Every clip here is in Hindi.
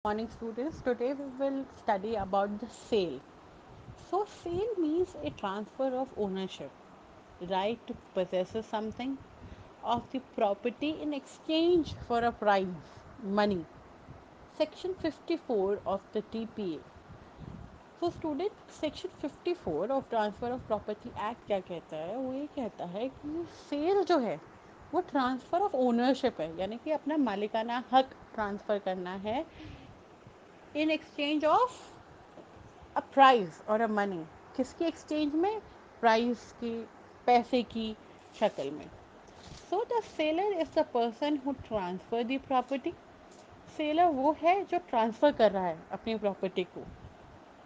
Morning students, today we will study about the sale. So sale means a transfer of ownership, right to possess something of the property in exchange for a price, money. Section 54 of the TPA. So student section 54 of transfer of property act क्या कहता है, वो ये कहता है कि सेल जो है वो ट्रांसफ़र ऑफ ओनरशिप है, यानी कि अपना मालिकाना हक ट्रांसफ़र करना है in exchange of a price और अ मनी। किसकी एक्सचेंज में? प्राइस की, पैसे की शक्ल में। So the seller is the person who transfer the property. Seller वो है जो ट्रांसफर कर रहा है अपनी प्रॉपर्टी को,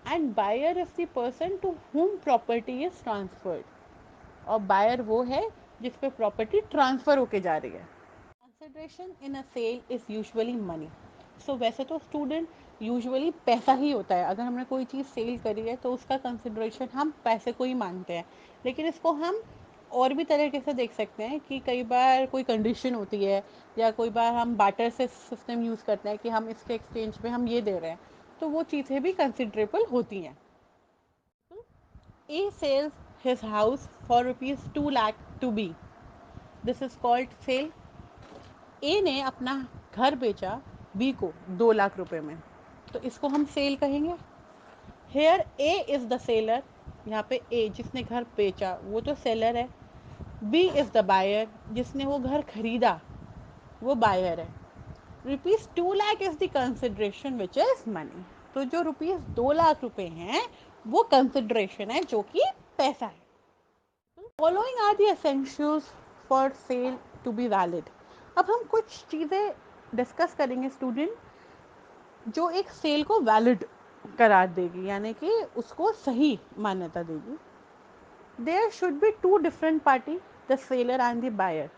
and buyer is the person to whom property is transferred. और बायर वो है जिस पे प्रॉपर्टी ट्रांसफर होके जा रही है। Consideration in a sale is usually money. So वैसे तो स्टूडेंट यूजुअली पैसा ही होता है, अगर हमने कोई चीज़ सेल करी है तो उसका कंसिडरेशन हम पैसे को ही मानते हैं। लेकिन इसको हम और भी तरीके से देख सकते हैं कि कई बार कोई कंडीशन होती है, या कोई बार हम बाटर से सिस्टम यूज़ करते हैं कि हम इसके एक्सचेंज में हम ये दे रहे हैं, तो वो चीज़ें भी कंसिडरेबल होती हैं। A sells his house for ₹2 lakh to B, this is called sale. A ने अपना घर बेचा बी को 2 लाख रुपए में, तो इसको हम सेल कहेंगे। Here A is the seller, यहाँ पे ए जिसने घर बेचा वो तो सेलर है। बी इज़ द बायर, जिसने वो घर खरीदा वो बायर है। ₹2 lakh is the consideration which is money. तो जो ₹2 लाख हैं वो कंसिडरेशन है, जो कि पैसा है। Following are the essentials for sale to be valid. अब हम कुछ चीज़ें डिस्कस करेंगे स्टूडेंट, जो एक सेल को वैलिड करार देगी, यानी कि उसको सही मान्यता देगी। There should be two different party, the seller and the buyer.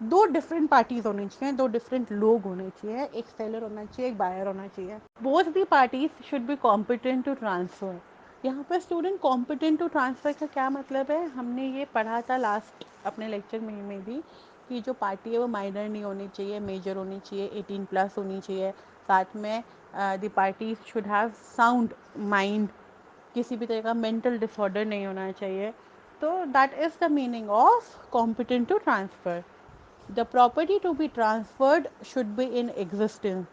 दो डिफरेंट पार्टीज होनी चाहिए, दो डिफरेंट लोग होने चाहिए, एक सेलर होना चाहिए, एक बायर होना चाहिए। Both the parties should be competent to transfer. यहाँ पर स्टूडेंट कॉम्पिटेंट टू ट्रांसफ़र का क्या मतलब है, हमने ये पढ़ा था लास्ट अपने लेक्चर में भी, कि जो पार्टी है वो माइनर नहीं होनी चाहिए, मेजर होनी चाहिए, 18+ होनी चाहिए। साथ में the party should have sound mind, किसी भी तरह का मेंटल डिसऑर्डर नहीं होना चाहिए। तो that is the meaning of competent to transfer. The property to be transferred should be in existence.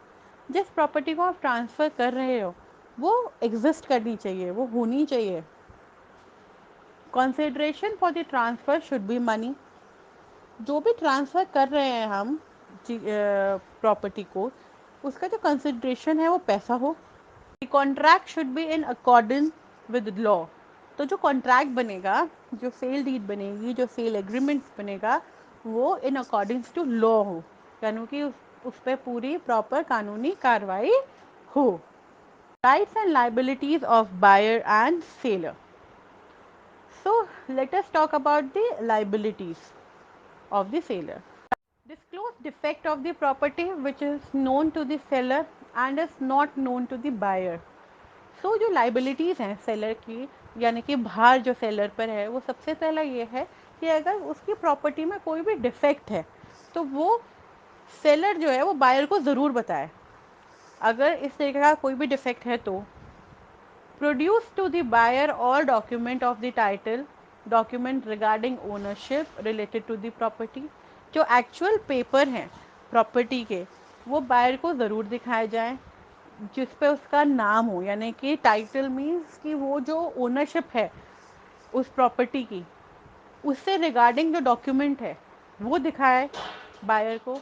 जिस प्रॉपर्टी को आप ट्रांसफ़र कर रहे हो वो एग्जिस्ट करनी चाहिए, वो होनी चाहिए। Consideration for the transfer should be money. जो भी ट्रांसफ़र कर रहे हैं हम प्रॉपर्टी को, उसका जो कंसिडरेशन है वो पैसा हो। The contract should be in accordance with law. तो जो कॉन्ट्रैक्ट बनेगा, जो सेल डीड बनेगी, जो सेल एग्रीमेंट्स बनेगा, वो इन अकॉर्डिंग्स टू लॉ हो, यानी कि उस पर पूरी प्रॉपर कानूनी कार्रवाई हो। Rights and liabilities of buyer and seller. So let us talk about the liabilities of the seller. Disclose defect of the property which is known to the seller and is not known to the buyer. So जो liabilities हैं seller की, यानी कि भार जो seller पर है, वो सबसे पहला ये है कि अगर उसकी प्रॉपर्टी में कोई भी डिफेक्ट है तो वो सेलर जो है वो बायर को ज़रूर बताए। अगर इस तरीके का कोई भी डिफेक्ट है तो produce to the buyer all document of the title, document regarding ownership related to the property। जो एक्चुअल पेपर हैं प्रॉपर्टी के वो बायर को ज़रूर दिखाए जाएं, जिस पे उसका नाम हो, यानी कि टाइटल मीन्स कि वो जो ओनरशिप है उस प्रॉपर्टी की, उससे रिगार्डिंग जो डॉक्यूमेंट है वो दिखाए बायर को।